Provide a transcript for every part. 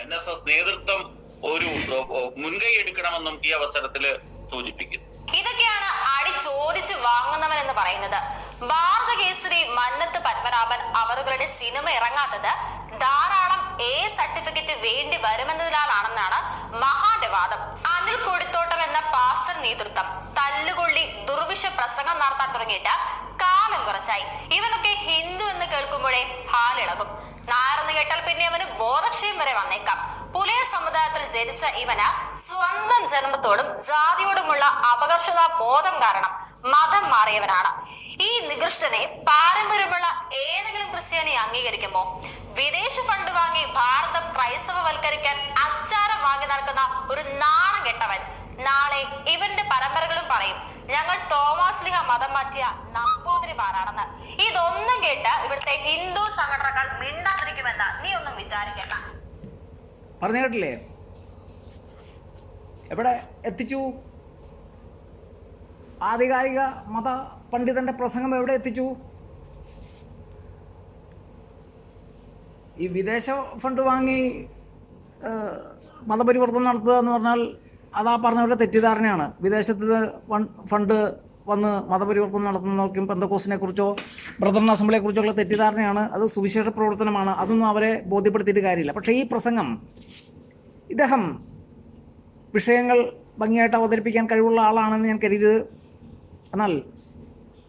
NSS നേതൃത്വം ഒരു മുൻകൈ എടുക്കണമെന്നും ഈ അവസരത്തിൽ സൂചിപ്പിക്കുന്നു. ഇതൊക്കെയാണ് അടി ചോദിച്ച് വാങ്ങുന്നവൻ എന്ന് പറയുന്നത്. ഭാരത കേസരി മന്നത്ത് പത്മനാഭൻ അവരുടെ സിനിമ ഇറങ്ങാത്തത് ധാരാളം സർട്ടിഫിക്കറ്റ് വേണ്ടി വരുമെന്നതിനാലാണെന്നാണ് മഹാന്റെ വാദം. അനിൽ കൊടിത്തോട്ടം എന്ന പാസർ നേതൃത്വം തല്ലുകൊള്ളി ദുർവിഷ പ്രസംഗം നടത്താൻ തുടങ്ങിയിട്ട് കാലം കുറച്ചായി. ഇവനൊക്കെ ഹിന്ദു എന്ന് കേൾക്കുമ്പോഴേ ഹാലിളകും. നായർന്ന് കേട്ടാൽ പിന്നെ അവന് ബോധക്ഷയം വരെ വന്നേക്കാം. പുലയ സമുദായത്തിൽ ജനിച്ച ഇവന് സ്വന്തം ജന്മത്തോടും ജാതിയോടുമുള്ള അപകർഷതാ ബോധം കാരണം മതം മാറിയവനാണ്. ഈ നികൃഷ്ടനെ പാരമ്പര്യമുള്ള ഏതെങ്കിലും ക്രിസ്ത്യാനി അംഗീകരിക്കുമോ? വിദേശ ഫണ്ട് വാങ്ങി ഭാരതം ക്രൈസ്തവവൽക്കരിക്കാൻ അച്ചാരം വാങ്ങി നടക്കുന്ന ഒരു നാണം കെട്ടവൻ നാളെ ഇവന്റെ പരമ്പരകളും പറയും ഞങ്ങൾ തോമാസ്ലിഹ മതം മാറ്റിയ നമ്പൂതിരിമാരാണെന്ന്. ഇതൊന്നും കേട്ട് ഇവിടുത്തെ ഹിന്ദു സംഘടനകൾ മിണ്ടാതിരിക്കുമെന്ന് നീ ഒന്നും വിചാരിക്കണ്ട. പറഞ്ഞു കേട്ടില്ലേ? എവിടെ എത്തിച്ചു? ആധികാരിക മത പണ്ഡിതന്റെ പ്രസംഗം എവിടെ എത്തിച്ചു? ഈ വിദേശ ഫണ്ട് വാങ്ങി മതപരിവർത്തനം നടത്തുക എന്ന് പറഞ്ഞാൽ അതാ പറഞ്ഞവരുടെ തെറ്റിദ്ധാരണയാണ്. വിദേശത്ത് ഫണ്ട് വന്ന് മതപരിവർത്തനം നടത്തുന്ന നോക്കും പെന്തക്കോസിനെ കുറിച്ചോ ബ്രദറിൻ അസംബ്ലിയെ കുറിച്ചുള്ള തെറ്റിദ്ധാരണയാണ്. അത് സുവിശേഷ പ്രവർത്തനമാണ്. അതൊന്നും അവരെ ബോധ്യപ്പെടുത്തിയിട്ട് കാര്യമില്ല. പക്ഷേ ഈ പ്രസംഗം ഇദ്ദേഹം വിഷയങ്ങൾ ഭംഗിയായിട്ട് അവതരിപ്പിക്കാൻ കഴിവുള്ള ആളാണെന്ന് ഞാൻ കരുതിയത്. എന്നാൽ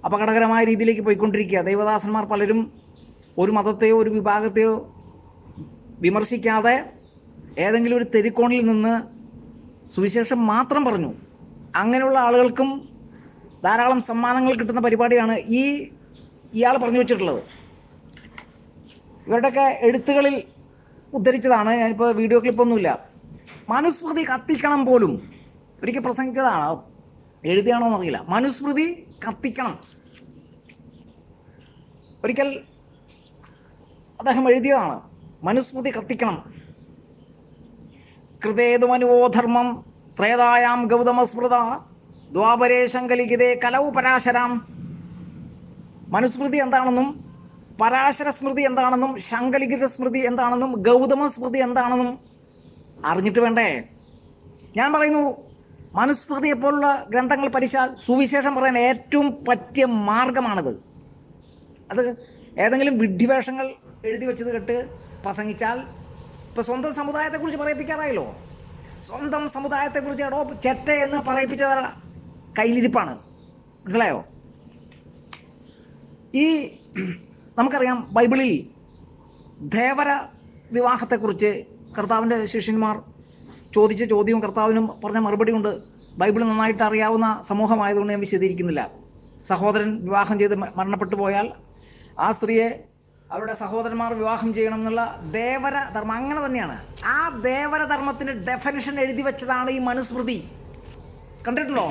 അപകടകരമായ രീതിയിലേക്ക് പോയിക്കൊണ്ടിരിക്കുക. ദൈവദാസന്മാർ പലരും ഒരു മതത്തെയോ ഒരു വിഭാഗത്തെയോ വിമർശിക്കാതെ ഏതെങ്കിലും ഒരു തെരുക്കോണിൽ നിന്ന് സുവിശേഷം മാത്രം പറഞ്ഞു. അങ്ങനെയുള്ള ആളുകൾക്കും ധാരാളം സമ്മാനങ്ങൾ കിട്ടുന്ന പരിപാടിയാണ് ഇയാൾ പറഞ്ഞു വെച്ചിട്ടുള്ളത്. ഇവരുടെയൊക്കെ എഴുത്തുകളിൽ ഉദ്ധരിച്ചതാണ്. ഞാനിപ്പോൾ വീഡിയോ ക്ലിപ്പൊന്നുമില്ല. മനുസ്മൃതി കത്തിക്കണം പോലും ഒരിക്കൽ പ്രസംഗിച്ചതാണ്. എഴുതിയാണോ എന്നറിയില്ല. മനുസ്മൃതി കത്തിക്കണം ഒരിക്കൽ അദ്ദേഹം എഴുതിയതാണ്. മനുസ്മൃതി കത്തിക്കണം. കൃതേതു മനുവോധർമ്മം ത്രേതായാം ഗൗതമസ്മൃത ദ്വാപരേ ശങ്കലിഖിതേ കലൗ പരാശരാം. മനുസ്മൃതി എന്താണെന്നും പരാശര സ്മൃതി എന്താണെന്നും ശങ്കലിഖിത സ്മൃതി എന്താണെന്നും ഗൗതമ സ്മൃതി എന്താണെന്നും അറിഞ്ഞിട്ട് വേണ്ടേ? ഞാൻ പറയുന്നു, മനുസ്മൃതിയെപ്പോലുള്ള ഗ്രന്ഥങ്ങൾ പഠിച്ചാൽ സുവിശേഷം പറയാൻ ഏറ്റവും പറ്റിയ മാർഗമാണിത്. അത് ഏതെങ്കിലും വിഡ്ഢിവേഷങ്ങൾ എഴുതി വെച്ചത് കേട്ട് പ്രസംഗിച്ചാൽ ഇപ്പോൾ സ്വന്തം സമുദായത്തെക്കുറിച്ച് പറയിപ്പിക്കാറായല്ലോ. സ്വന്തം സമുദായത്തെക്കുറിച്ച് എടോ ചെറ്റ എന്ന് പറയിപ്പിച്ചത് കയ്യിലിരിപ്പാണ്. മനസ്സിലായോ? നമുക്കറിയാം ബൈബിളിൽ ദേവര വിവാഹത്തെക്കുറിച്ച് കർത്താവിൻ്റെ ശിഷ്യന്മാർ ചോദിച്ച ചോദ്യവും കർത്താവിനും പറഞ്ഞ മറുപടിയുണ്ട്. ബൈബിൾ നന്നായിട്ട് അറിയാവുന്ന സമൂഹമായതുകൊണ്ട് ഞാൻ വിശദീകരിക്കുന്നില്ല. സഹോദരൻ വിവാഹം ചെയ്ത് മരണപ്പെട്ടു പോയാൽ ആ സ്ത്രീയെ അവരുടെ സഹോദരന്മാർ വിവാഹം ചെയ്യണം എന്നുള്ള ദേവര ധർമ്മം അങ്ങനെ തന്നെയാണ്. ആ ദേവര ധർമ്മത്തിൻ്റെ ഡെഫിനിഷൻ എഴുതി വെച്ചതാണ് ഈ മനുസ്മൃതി. കണ്ടിട്ടുണ്ടോ?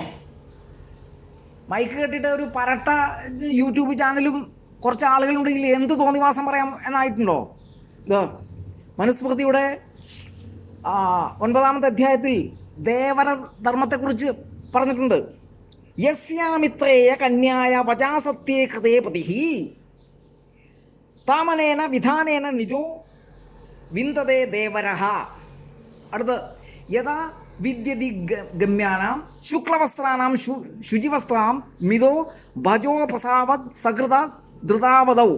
മൈക്ക് കെട്ടിയിട്ട് ഒരു പരട്ട യൂട്യൂബ് ചാനലും കുറച്ച് ആളുകളുണ്ടെങ്കിൽ എന്ത് തോന്നിവാസം പറയാം എന്നായിട്ടുണ്ടോ? ഇത് മനുസ്മൃതിയുടെ 9-ാമത്തെ അധ്യായത്തിൽ ദേവര ധർമ്മത്തെക്കുറിച്ച് പറഞ്ഞിട്ടുണ്ട്. യസ്യാമിത്രേയ കന്യായ വചാസത്യേ കൃതേ പതിഹി താമനേന വിധാനേന നിജോ വിന്ദതേ ദേവരഹ. അടുത്ത് യഥാ വിദ്യതി ഗമ്യാനാം ശുക്ലവസ്ത്രാനാം ശുചിവസ്ത്രാം മിതോ ഭജോപസാവത് സകൃത ധൃതാവതൗ.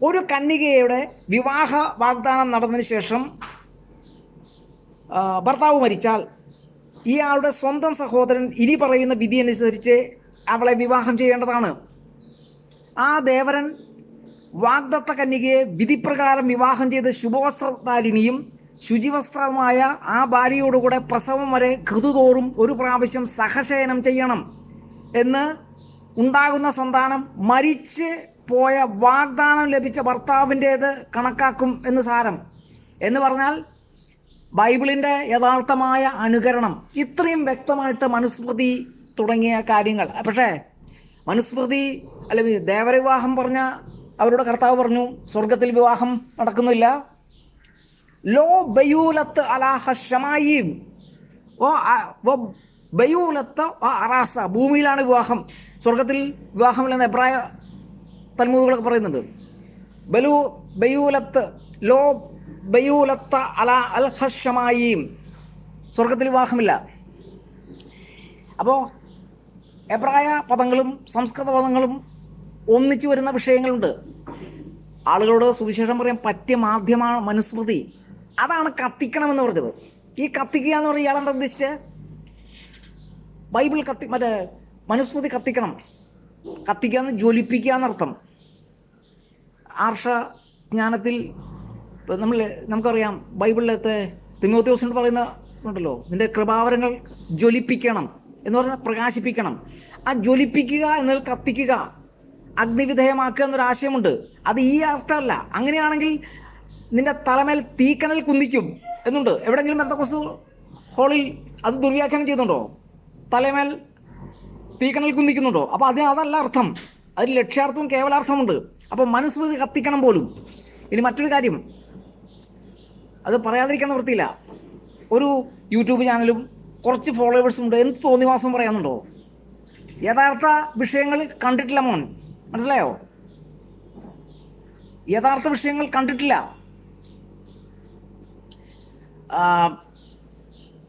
ഒരു കന്യകയുടെ വിവാഹ വാഗ്ദാനം നടന്നതിന് ശേഷം ഭർത്താവ് മരിച്ചാൽ ഇയാളുടെ സ്വന്തം സഹോദരൻ ഇനി പറയുന്ന വിധി അനുസരിച്ച് അവളെ വിവാഹം ചെയ്യേണ്ടതാണ്. ആ ദേവരൻ വാഗ്ദത്ത കന്യകയെ വിധിപ്രകാരം വിവാഹം ചെയ്ത് ശുഭവസ്ത്രധാരിണിയും ശുചിവസ്ത്രവുമായ ആ ഭാര്യയോടുകൂടെ പ്രസവം വരെ ഋതുതോറും ഒരു പ്രാവശ്യം സഹശയനം ചെയ്യണം എന്ന് ഉണ്ടാകുന്ന സന്താനം മരിച്ച് പോയ വാഗ്ദാനം ലഭിച്ച ഭർത്താവിൻ്റേത് കണക്കാക്കും എന്ന് സാരം. എന്ന് പറഞ്ഞാൽ ബൈബിളിൻ്റെ യഥാർത്ഥമായ അനുകരണം. ഇത്രയും വ്യക്തമായിട്ട് മനുസ്മൃതി തുടങ്ങിയ കാര്യങ്ങൾ. പക്ഷേ മനുസ്മൃതി അല്ലെങ്കിൽ ദേവരവിവാഹം പറഞ്ഞ അവരുടെ കർത്താവ് പറഞ്ഞു സ്വർഗത്തിൽ വിവാഹം നടക്കുന്നില്ല. ലോ ബയൂലത്ത് അലാഹ ഷമായീം ബയൂലത്ത് അറാസ. ഭൂമിയിലാണ് വിവാഹം, സ്വർഗത്തിൽ വിവാഹമില്ലെന്ന് എബ്രായ തൽമൂദുകളൊക്കെ പറയുന്നുണ്ട്. ബയൂലത്ത് ലോ ബയൂലത്ത അല അൽ ഹഷമായിയും, സ്വർഗത്തിൽ വിവാഹമില്ല. അപ്പോൾ എബ്രായ പദങ്ങളും സംസ്കൃത പദങ്ങളും ഒന്നിച്ചു വരുന്ന വിഷയങ്ങളുണ്ട്. ആളുകളോട് സുവിശേഷം പറയാൻ പറ്റിയ മാധ്യമമാണ് മനുസ്മൃതി. അതാണ് കത്തിക്കണമെന്ന് പറഞ്ഞത്. ഈ കത്തിക്കുക എന്ന് പറഞ്ഞാൽ ഇയാളെന്താ ഉദ്ദേശിച്ചത്? ബൈബിൾ മറ്റേ മനുസ്മൃതി കത്തിക്കണം. കത്തിക്കുക എന്ന് ജ്വലിപ്പിക്കുക എന്നർത്ഥം. ആർഷ ജ്ഞാനത്തിൽ നമുക്കറിയാം, ബൈബിളിലത്തെ തിമോഥെയോസിനോട് പറയുന്ന ഉണ്ടല്ലോ, നിന്റെ കൃപാവരങ്ങൾ ജ്വലിപ്പിക്കണം എന്ന് പറഞ്ഞാൽ പ്രകാശിപ്പിക്കണം. ആ ജ്വലിപ്പിക്കുക എന്നാൽ കത്തിക്കുക, അഗ്നിവിധേയമാക്കുക എന്നൊരാശയമുണ്ട്. അത് ഈ അർത്ഥമല്ല. അങ്ങനെയാണെങ്കിൽ നിന്റെ തലമേൽ തീക്കനൽ കുന്നിക്കും എന്നുണ്ട്. എവിടെയെങ്കിലും പെന്തക്കോസ്ത് ഹോളിൽ അത് ദുർവ്യാഖ്യാനം ചെയ്യുന്നുണ്ടോ? തലമേൽ തീക്കനൽ കുന്നിക്കുന്നുണ്ടോ? അപ്പോൾ അതല്ല അർത്ഥം. അതിൽ ലക്ഷ്യാർത്ഥവും കേവലാർത്ഥമുണ്ട്. അപ്പോൾ മനുസ്മൃതി കത്തിക്കണം പോലും. ഇനി മറ്റൊരു കാര്യം, അത് പറയാതിരിക്കാൻ നിവൃത്തിയില്ല. ഒരു യൂട്യൂബ് ചാനലും കുറച്ച് ഫോളോവേഴ്സും ഉണ്ട്, എന്ത് തോന്നിവാസം പറയാനുണ്ടോ? യഥാർത്ഥ വിഷയങ്ങൾ കണ്ടിട്ടില്ല മോൻ, മനസ്സിലായോ? യഥാർത്ഥ വിഷയങ്ങൾ കണ്ടിട്ടില്ല.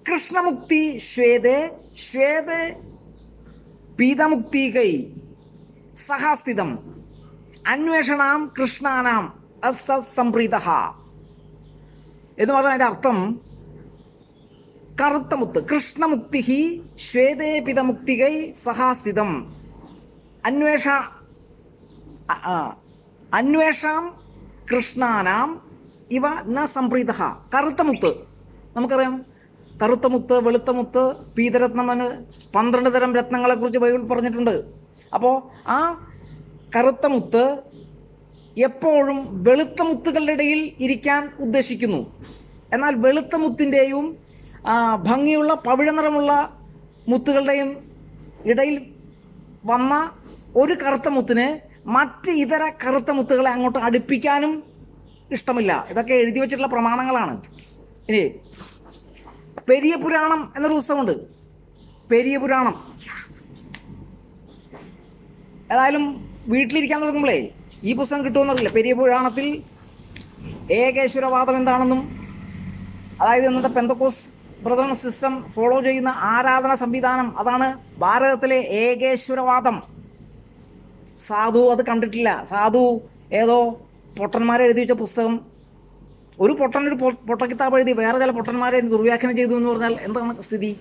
കൃഷ്ണമുക്തി ശ്വേതേ ശ്വേതേ പീതമുക്തികൈ സഹസ്ഥിതം അന്വേഷണാം കൃഷ്ണാനാം അസംപ്രീത എന്ന് പറഞ്ഞാൽ അതിൻ്റെ അർത്ഥം കറുത്ത മുത്ത്. കൃഷ്ണമുക്തി ശ്വേതേ പീതമുക്തികൈ സഹസ്ഥിതം അന്വേഷാം കൃഷ്ണാനാം ഇവ ന സംപ്രീത. കറുത്ത മുത്ത് നമുക്കറിയാം. കറുത്ത മുത്ത്, വെളുത്ത മുത്ത്, പീതരത്നമെന്ന് 12 തരം രത്നങ്ങളെക്കുറിച്ച് ബൈബിൾ പറഞ്ഞിട്ടുണ്ട്. അപ്പോൾ ആ കറുത്ത മുത്ത് എപ്പോഴും വെളുത്ത മുത്തുകളുടെ ഇടയിൽ ഇരിക്കാൻ ഉദ്ദേശിക്കുന്നു. എന്നാൽ വെളുത്ത മുത്തിൻ്റെയും ഭംഗിയുള്ള പവിഴ നിറമുള്ള മുത്തുകളുടെയും ഇടയിൽ വന്ന ഒരു കറുത്ത മുത്തിന് മറ്റ് ഇതര കറുത്ത മുത്തുകളെ അങ്ങോട്ട് അടുപ്പിക്കാനും ഇഷ്ടമില്ല. ഇതൊക്കെ എഴുതി വച്ചിട്ടുള്ള പ്രമാണങ്ങളാണ്. ഇനി പെരിയ പുരാണം എന്നൊരു പുസ്തകമുണ്ട്. പെരിയ പുരാണം ഏതായാലും വീട്ടിലിരിക്കാൻ തുടങ്ങുമ്പോഴേ ഈ പുസ്തകം കിട്ടുമെന്നറിയില്ല. പെരിയ പുരാണത്തിൽ ഏകേശ്വരവാദം എന്താണെന്നും, അതായത് ഇന്നത്തെ പെന്തക്കോസ് ബ്രദർ സിസ്റ്റം ഫോളോ ചെയ്യുന്ന ആരാധന സംവിധാനം, അതാണ് ഭാരതത്തിലെ ഏകേശ്വരവാദം. സാധു അത് കണ്ടിട്ടില്ല. സാധു ഏതോ പൊട്ടന്മാരെ എഴുതി വെച്ച പുസ്തകം, ഒരു പൊട്ടനൊരു പൊട്ടക്കിതാബ് എഴുതി വേറെ ചില പൊട്ടന്മാരെ ദുർവ്യാഖ്യാനം ചെയ്തു എന്ന് പറഞ്ഞാൽ എന്താണ് സ്ഥിതി?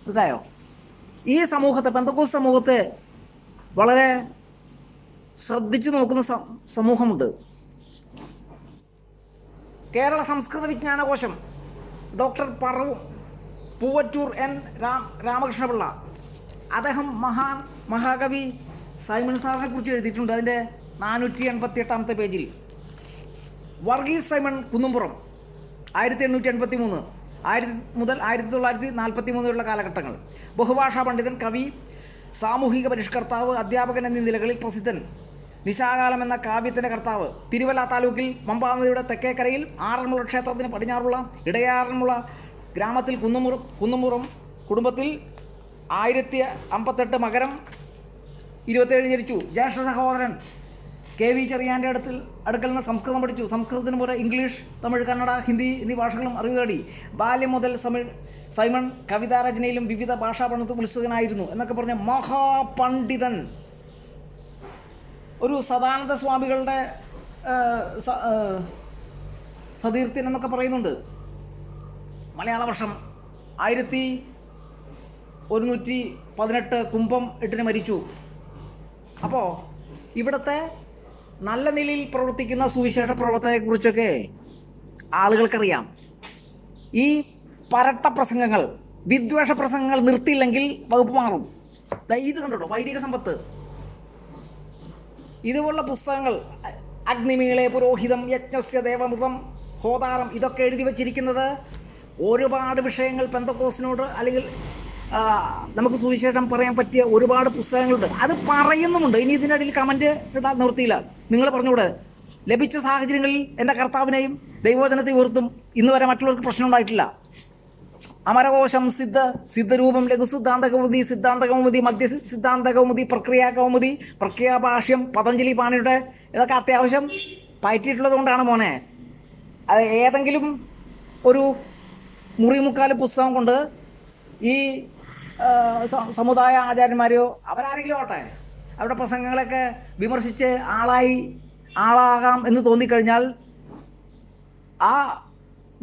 മനസ്സിലായോ? ഈ സമൂഹത്തെ, പെന്തക്കോസ് സമൂഹത്തെ വളരെ ശ്രദ്ധിച്ചു നോക്കുന്ന സമൂഹമുണ്ട്. കേരള സംസ്കൃത വിജ്ഞാനകോശം ഡോക്ടർ പൂവറ്റൂർ എൻ രാമകൃഷ്ണപിള്ള, അദ്ദേഹം മഹാകവി സൈമൺ സാറിനെ കുറിച്ച് എഴുതിയിട്ടുണ്ട്. അതിൻ്റെ 488 പേജിൽ വർഗീസ് സൈമൺ കുന്നുംപുറം 1883 മുതൽ 1943 വരെയുള്ള കാലഘട്ടങ്ങൾ. ബഹുഭാഷാ പണ്ഡിതൻ, കവി, സാമൂഹിക പരിഷ്കർത്താവ്, അധ്യാപകൻ എന്നീ നിലകളിൽ പ്രസിദ്ധൻ. നിശാകാലം എന്ന കാവ്യത്തിൻ്റെ കർത്താവ്. തിരുവല്ല താലൂക്കിൽ പമ്പാനദിയുടെ തെക്കേക്കരയിൽ ആറന്മുള ക്ഷേത്രത്തിന് പടിഞ്ഞാറുള്ള ഇടയാറന്മുള ഗ്രാമത്തിൽ കുന്നുംപുറം കുടുംബത്തിൽ 1058 മകരം 27 ജനിച്ചു. ജ്യേഷ്ഠ സഹോദരൻ KV ചെറിയാൻ്റെ അടുക്കൽ നിന്ന് സംസ്കൃതം പഠിച്ചു. സംസ്കൃതത്തിന് പോലെ ഇംഗ്ലീഷ്, തമിഴ്, കന്നഡ, ഹിന്ദി എന്നീ ഭാഷകളും അറിവ് നേടി. ബാല്യം മുതൽ സൈമൺ കവിതാരചനയിലും വിവിധ ഭാഷാ പഠനത്തിൽ ഉത്സുകനായിരുന്നു എന്നൊക്കെ പറഞ്ഞ മഹാപണ്ഡിതൻ. ഒരു സദാനന്ദ സ്വാമികളുടെ സതീർത്ഥ്യൻ എന്നൊക്കെ പറയുന്നുണ്ട്. മലയാള വർഷം 1118 കുംഭം 8 മരിച്ചു. അപ്പോൾ ഇവിടുത്തെ നല്ല നിലയിൽ പ്രവർത്തിക്കുന്ന സുവിശേഷ പ്രവർത്തനത്തെക്കുറിച്ചൊക്കെ ആളുകൾക്കറിയാം. ഈ പരട്ട പ്രസംഗങ്ങൾ, വിദ്വേഷ പ്രസംഗങ്ങൾ നിർത്തിയില്ലെങ്കിൽ വകുപ്പ് മാറും. ഇത് കണ്ടോ, വൈദിക സമ്പത്ത്, ഇതുപോലുള്ള പുസ്തകങ്ങൾ, അഗ്നിമീളെ പുരോഹിതം, യജ്ഞസ്യ ദേവമൃതം, ഹോതാരം, ഇതൊക്കെ എഴുതി വച്ചിരിക്കുന്നത് ഒരുപാട് വിഷയങ്ങൾ പെന്തക്കോസിനോട് അല്ലെങ്കിൽ നമുക്ക് സുവിശേഷം പറയാൻ പറ്റിയ ഒരുപാട് പുസ്തകങ്ങളുണ്ട്. അത് പറയുന്നുമുണ്ട്. ഇനി ഇതിനിടയിൽ കമൻറ്റ് ഇടാൻ നിവൃത്തിയില്ല. നിങ്ങൾ പറഞ്ഞുകൂടെ, ലഭിച്ച സാഹചര്യങ്ങളിൽ എൻ്റെ കർത്താവിനെയും ദൈവവചനത്തെ വെറുത്തും ഇന്ന് വരെ മറ്റുള്ളവർക്ക് പ്രശ്നം ഉണ്ടായിട്ടില്ല. അമരകോശം, സിദ്ധരൂപം, ലഘുസിദ്ധാന്തകൗമുദി, സിദ്ധാന്തകൗമുദി, മധ്യ സിദ്ധാന്തകൗമുദി, പ്രക്രിയാകൗമുദി, പ്രക്രിയാഭാഷ്യം, പതഞ്ജലി പാണിയുടെ, ഇതൊക്കെ അത്യാവശ്യം പയറ്റിയിട്ടുള്ളത് കൊണ്ടാണ് മോനെ. അത് ഏതെങ്കിലും ഒരു മുറിമുക്കാൽ പുസ്തകം കൊണ്ട് ഈ സമുദായ ആചാര്യന്മാരെയോ അവരാരെങ്കിലും ആവട്ടെ അവരുടെ പ്രസംഗങ്ങളൊക്കെ വിമർശിച്ച് ആളാകാം എന്ന് തോന്നിക്കഴിഞ്ഞാൽ ആ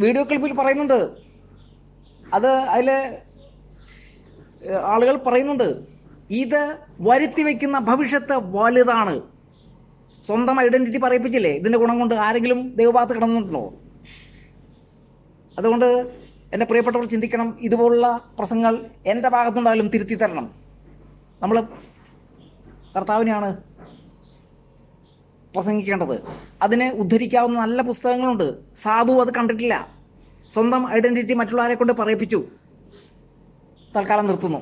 വീഡിയോ ക്ലിപ്പിൽ പറയുന്നുണ്ട്, അതിൽ ആളുകൾ പറയുന്നുണ്ട്, ഇത് വരുത്തി വയ്ക്കുന്ന ഭവിഷ്യത്ത് വലുതാണ്. സ്വന്തം ഐഡൻറ്റിറ്റി പറയിപ്പിച്ചില്ലേ ഇതിൻ്റെ ഗുണം കൊണ്ട് ആരെങ്കിലും ദൈവഭാഗത്ത് കിടന്നിട്ടുണ്ടോ? അതുകൊണ്ട് എൻ്റെ പ്രിയപ്പെട്ടവർ ചിന്തിക്കണം, ഇതുപോലുള്ള പ്രസംഗങ്ങൾ എൻ്റെ ഭാഗത്തുണ്ടായാലും തിരുത്തി തരണം. നമ്മൾ കർത്താവിനെയാണ് പ്രസംഗിക്കേണ്ടത്. അതിന് ഉദ്ധരിക്കാവുന്ന നല്ല പുസ്തകങ്ങളുണ്ട്. സാധു അത് കണ്ടിട്ടില്ല, സ്വന്തം ഐഡൻറ്റിറ്റി മറ്റുള്ളവരെ കൊണ്ട് പറയിപ്പിച്ചു. തൽക്കാലം നിർത്തുന്നു.